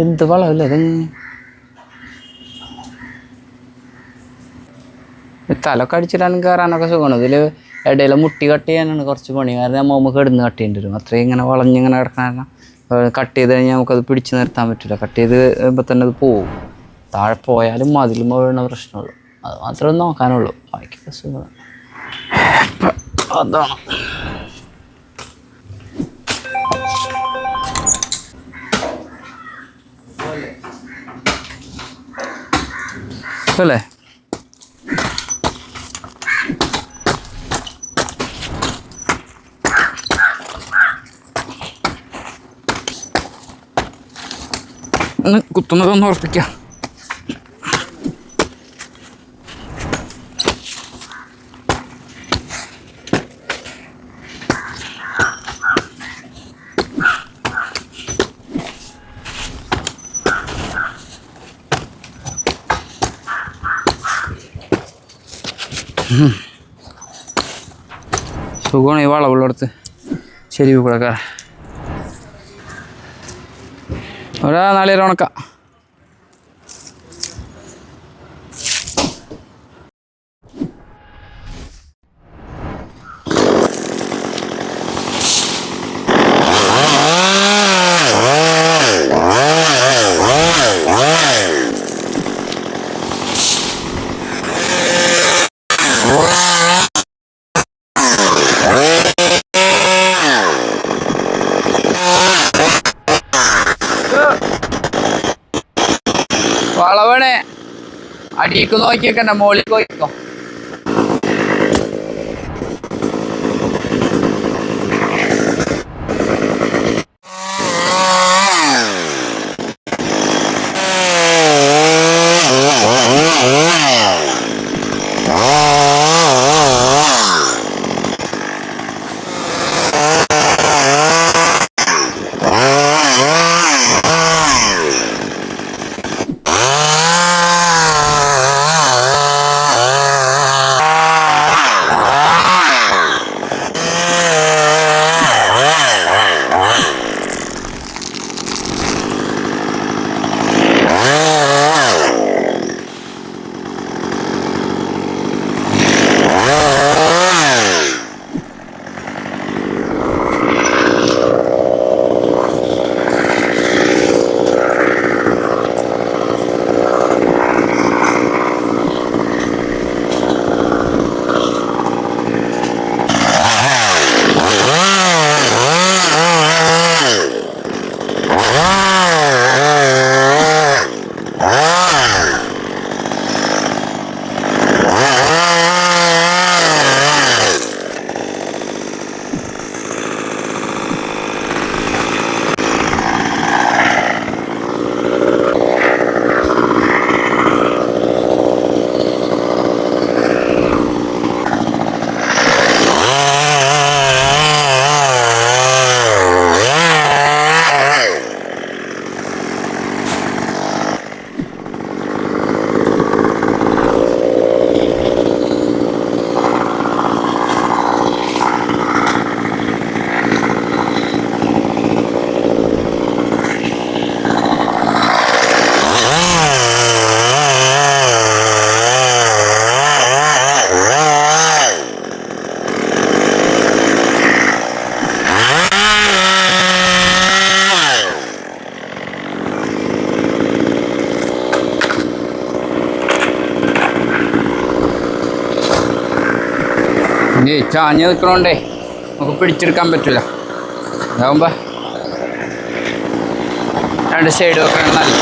എന്ത് വളമില്ല ഇത്. തലൊക്കെ അടിച്ചിടാനും കയറാനൊക്കെ സുഖമാണ്. ഇതിൽ ഇടയിൽ മുട്ടി കട്ട് ചെയ്യാനാണ് കുറച്ച് പണി. കാരണം നമുക്ക് ഇടുന്ന് കട്ട് ചെയ്യേണ്ടി വരും. അത്രയും ഇങ്ങനെ വളഞ്ഞിങ്ങനെ കിടക്കാൻ കട്ട് ചെയ്ത് കഴിഞ്ഞാൽ നമുക്കത് പിടിച്ച് നിർത്താൻ പറ്റില്ല. കട്ട് ചെയ്ത് കഴിയുമ്പോൾ തന്നെ അത് പോവും. താഴെ പോയാലും മതിലും വീഴുന്ന പ്രശ്നമുള്ളൂ. അത് മാത്രമേ നോക്കാനുള്ളൂ. ബാക്കിയൊക്കെ സുഖമാണ്. അതാണ് അല്ലേ. കുത്തുന്നതൊന്ന് ഉറപ്പിക്കാം. സുഖമാണ് ഈ വളവുള്ളടത്ത്. ശരി കൂടെ ഒരാ നാളെ ഉണക്കാം. വളവണേ അടിക്ക് നോക്കിയൊക്കെ മോളിൽ പോയിക്കോ. ചാഞ്ഞ് നിൽക്കണോണ്ടേ നമുക്ക് പിടിച്ചെടുക്കാൻ പറ്റില്ല. അതാവുമ്പോൾ രണ്ട് സൈഡ് വെക്കണം. നല്ല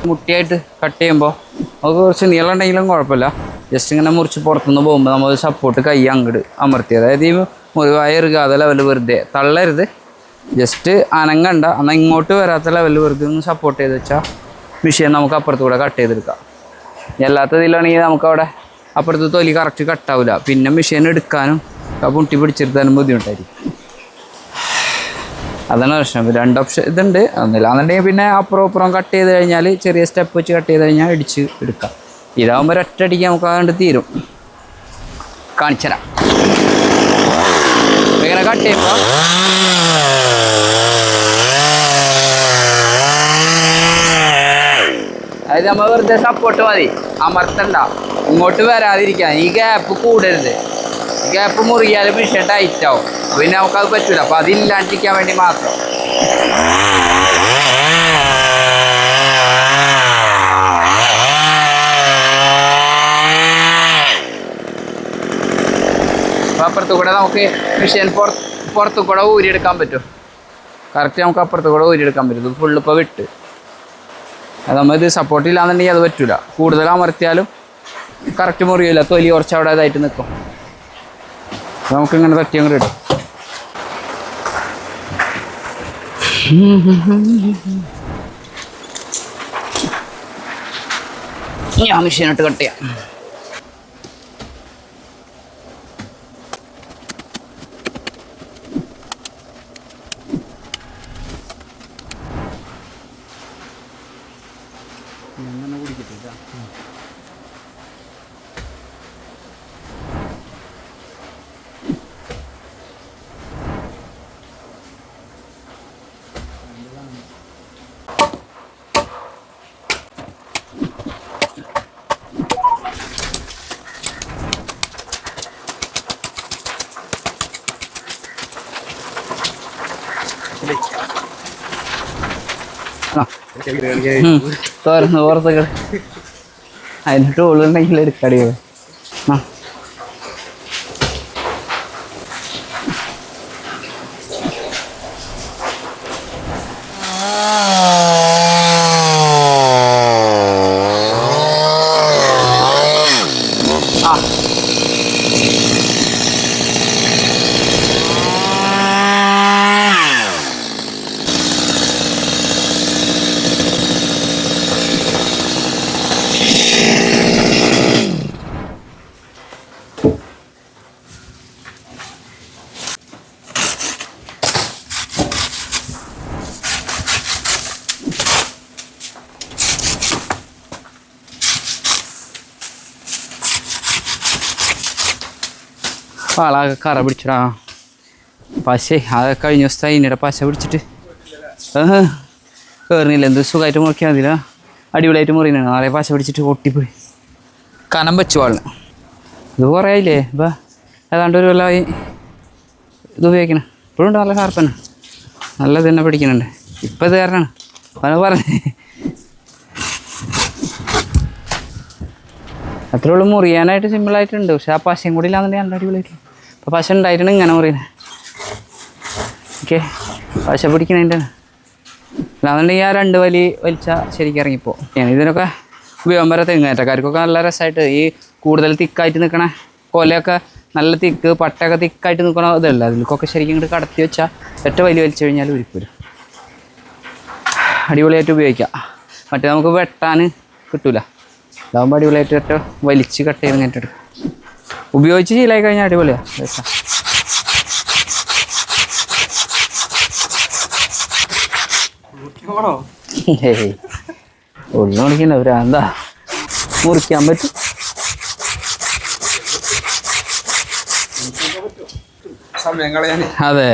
മുട്ടിയായിട്ട് കട്ട് ചെയ്യുമ്പോൾ നമുക്ക് കുറച്ച് നീളം ഉണ്ടെങ്കിലും കുഴപ്പമില്ല. ജസ്റ്റ് ഇങ്ങനെ മുറിച്ച് പുറത്തുനിന്ന് പോകുമ്പോൾ നമ്മൾ സപ്പോർട്ട് കൈ അങ്ങോട്ട് അമർത്തി, അതായത് ഈ മുറിവായ ഇറുകാതെ ലെവൽ വെറുതെ തള്ളരുത്, ജസ്റ്റ് അനങ്ങണ്ട, എന്നാൽ ഇങ്ങോട്ട് വരാത്ത ലെവൽ വെറുതെ ഒന്ന് സപ്പോർട്ട് ചെയ്ത് വെച്ചാൽ മെഷീൻ നമുക്ക് അപ്പുറത്ത് കൂടെ കട്ട് ചെയ്തെടുക്കാം. എല്ലാത്തതിലാണെങ്കിൽ നമുക്കവിടെ അപ്പുറത്ത് തൊലി കറക്റ്റ് കട്ടാവില്ല, പിന്നെ മെഷീൻ എടുക്കാനും മുട്ടി പിടിച്ചെടുത്താനും ബുദ്ധിമുട്ടായിരിക്കും. അതാണ് പ്രശ്നം. 2 ഓപ്ഷൻ ഇതുണ്ട്. ഒന്നില്ലാന്നുണ്ടെങ്കിൽ പിന്നെ അപ്പുറം കട്ട് ചെയ്ത് കഴിഞ്ഞാൽ ചെറിയ സ്റ്റെപ്പ് വെച്ച് കട്ട് ചെയ്ത് കഴിഞ്ഞാൽ ഇടിച്ച് എടുക്കാം. ഇതാകുമ്പോൾ ഒറ്റയടിക്ക് നമുക്ക് അതുകൊണ്ട് തീരും. കാണിച്ചു തരാം. ഇങ്ങനെ കട്ട് ചെയ്യുമ്പോൾ അതായത് നമ്മൾ വെറുതെ സപ്പോർട്ട് മതി, അമർത്തണ്ട, ഇങ്ങോട്ട് വരാതിരിക്കാൻ. ഈ ഗ്യാപ്പ് കൂടരുത്, ഗ്യാപ്പ് മുറിയാലും മിഷൻ ടൈറ്റ് ആവും, പിന്നെ നമുക്കത് പറ്റൂല. അപ്പം അതില്ലാണ്ടിരിക്കാൻ വേണ്ടി മാത്രം. അപ്പം അപ്പുറത്ത് കൂടെ നമുക്ക് മിഷൻ പുറത്തു കൂടെ ഊരിയെടുക്കാൻ പറ്റും. കറക്റ്റ് നമുക്ക് അപ്പുറത്ത് കൂടെ ഊരിയെടുക്കാൻ പറ്റും. ഇത് ഫുള്ള് ഇപ്പോൾ വിട്ട് അത് നമ്മളിത് സപ്പോർട്ട് ഇല്ലാന്നുണ്ടെങ്കിൽ അത് പറ്റൂല. കൂടുതൽ അമർത്തിയാലും കറക്റ്റ് മുറിയില്ല, തൊലി കുറച്ച് അവിടെ ഇതായിട്ട് നിൽക്കും. നമുക്കിങ്ങനെ തട്ടി അങ്ങോട്ട് ഇടും. ഞാൻ മെഷീനിട്ട് കട്ട് ചെയ്യാം. തുറന്ന് പുറത്തൊക്കെ അതിന് ടൂളുണ്ടെങ്കിൽ എടുക്കടിയോ. പാളാകെ കറ പിടിച്ചിടാ. പശ അതൊക്കെ കഴിഞ്ഞ ദിവസത്തെ അതിനിടെ പശ പിടിച്ചിട്ട് കയറുന്നില്ല. എന്ത് സുഖമായിട്ട് മുറിക്കാൻ മതില്ല, അടിപൊളിയായിട്ട് മുറിയാണ്. നാളെ പശ പിടിച്ചിട്ട് പൊട്ടിപ്പോയി കനം വെച്ചു പാളിന്. ഇത് കുറേ ആയില്ലേ, ഇപ്പം ഏതാണ്ട് ഒരു കൊല്ലമായി ഇത് ഉപയോഗിക്കണം. ഇപ്പോഴും ഉണ്ട്, നല്ല ഷാർപ്പന്നെ, നല്ല തന്നെ പിടിക്കുന്നുണ്ട്. ഇപ്പം ഇത് കാരണമാണ് അവന് പറഞ്ഞേ. അത്രേ ഉള്ളൂ, മുറിയാനായിട്ട് സിമ്പിളായിട്ടുണ്ട്. പക്ഷെ ആ പശയും കൂടി ഇല്ലാന്നുണ്ടെങ്കിൽ നല്ല അടിപൊളിയായിട്ട്. അപ്പോൾ പശ ഉണ്ടായിട്ടാണ് ഇങ്ങനെ മുറിയുന്നത്. ഓക്കെ, പശ പിടിക്കണതിൻ്റെ അല്ലാന്നുണ്ടെങ്കിൽ ആ 2 വലി വലിച്ചാൽ ശരിക്കും ഇറങ്ങിപ്പോൾ. ഇതിനൊക്കെ ഉപയോഗം വരെ തെങ്ങേറ്റക്കാർക്കൊക്കെ നല്ല രസമായിട്ട് ഈ കൂടുതൽ തിക്കായിട്ട് നിൽക്കണ കൊലയൊക്കെ നല്ല തിക്ക് പട്ടയൊക്കെ തിക്കായിട്ട് നിൽക്കണ ഇതല്ല, അതിൽക്കൊക്കെ ശരിക്കും ഇങ്ങോട്ട് കടത്തി വെച്ചാൽ ഒറ്റ വലി വലിച്ചു കഴിഞ്ഞാൽ ഉരുപ്പൂരും അടിപൊളിയായിട്ട് ഉപയോഗിക്കാം. മറ്റേ നമുക്ക് വെട്ടാൻ കിട്ടൂല. ഇതാകുമ്പോൾ അടിപൊളിയായിട്ട് ഒറ്റ വലിച്ച് കട്ട് ചെയ്ത് കയറ്റെടുക്കും. ഉപയോഗിച്ച് ശീലമായി കഴിഞ്ഞാൽ അടിപൊളിയാണ്. ഉള്ളു മുറിക്കണ്ട എന്താ മുറിക്കാൻ പറ്റും. അതെ,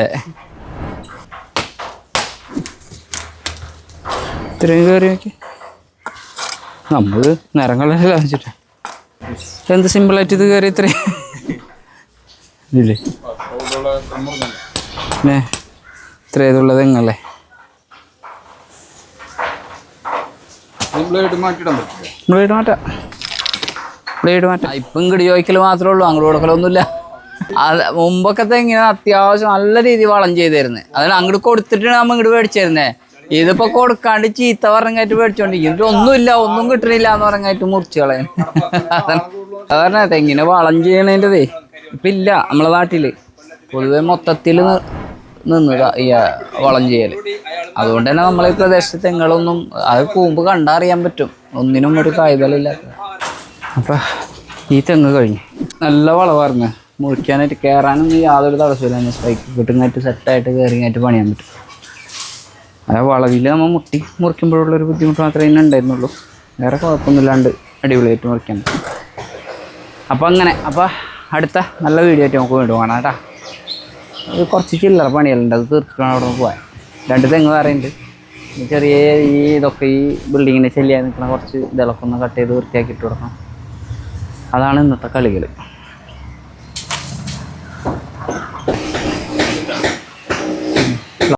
ഇത്രയും കയറി നോക്കി നമ്മൾ നിറങ്ങളെല്ലാം വെച്ചിട്ട് എന്ത് സിമ്പിളായിട്ട് ഇത് കയറി ഇത്രയും ഇല്ലേ. പിന്നെ ഇത്ര ഇതുള്ളത് എങ്ങല്ലേ ബ്ലേഡ് മാറ്റാം. ഇപ്പം ഇങ്ങോട്ട് ചോദിക്കൽ മാത്രമേ ഉള്ളൂ, അങ്ങോട്ട് കൊടുക്കലൊന്നുമില്ല. അത് മുമ്പൊക്കെ ഇങ്ങനെ അത്യാവശ്യം നല്ല രീതിയിൽ വളം ചെയ്തിരുന്നത്. അതിന് അങ്ങോട്ട് കൊടുത്തിട്ടാണ് നമ്മൾ ഇങ്ങോട്ട് മേടിച്ചിരുന്നത്. ഇതിപ്പോ കൊടുക്കാണ്ട് ചീത്ത പറഞ്ഞായിട്ട് മേടിച്ചോണ്ടിരിക്കും എന്നിട്ട് ഒന്നുമില്ല ഒന്നും കിട്ടണില്ല എന്ന് പറഞ്ഞായിട്ട് മുറിച്ച് കളയാൻ. അതന്നെ തെങ്ങിനെ വളം ചെയ്യണേൻ്റെതേ ഇപ്പൊ ഇല്ല നമ്മളെ നാട്ടില്. പൊതുവെ മൊത്തത്തിൽ നിന്നതാ ഈ വളം ചെയ്യല്. അതുകൊണ്ട് തന്നെ നമ്മളെ ഈ പ്രദേശത്തെ തെങ്ങുകളൊന്നും അത് കൂമ്പ് കണ്ടറിയാൻ പറ്റും, ഒന്നിനും ഒരു കായ്തലില്ലാത്ത. അപ്പൊ ഈ തെങ്ങ് കഴിഞ്ഞു നല്ല വളമായിരുന്നു, മുറിക്കാനായിട്ട് കയറാനൊന്നും യാതൊരു തടസ്സമില്ല. സ്പൈക്ക് കിട്ടുന്നതായിട്ട് സെറ്റായിട്ട് കയറിയായിട്ട് പണിയാൻ പറ്റും. ആ വളവിൽ നമ്മൾ മുറിക്കുമ്പോഴുള്ളൊരു ബുദ്ധിമുട്ട് മാത്രമേ തന്നെ ഉണ്ടായിരുന്നുള്ളൂ, വേറെ കുഴപ്പമൊന്നുമില്ലാണ്ട് അടിപൊളിയായിട്ട് മുറിക്കാൻ പറ്റും. അപ്പം അങ്ങനെ. അപ്പം അടുത്ത നല്ല വീഡിയോ ആയിട്ട് നമുക്ക് വീണ്ടും കാണാം കേട്ടോ. അത് കുറച്ച് ചില്ലറ പണികളുണ്ട്, അത് തീർത്തിട്ടാണ് അവിടെ പോകാൻ. 2 തെങ്ങ് പറയുന്നുണ്ട്. ചെറിയ ഇതൊക്കെ ഈ ബിൽഡിങ്ങിൻ്റെ ശല്യമായി നിൽക്കുന്ന കുറച്ച് ഇതൊക്കെ ഒന്ന് കട്ട് ചെയ്ത് വൃത്തിയാക്കി ഇട്ട് കൊടുക്കണം. അതാണ് ഇന്നത്തെ കളികൾ.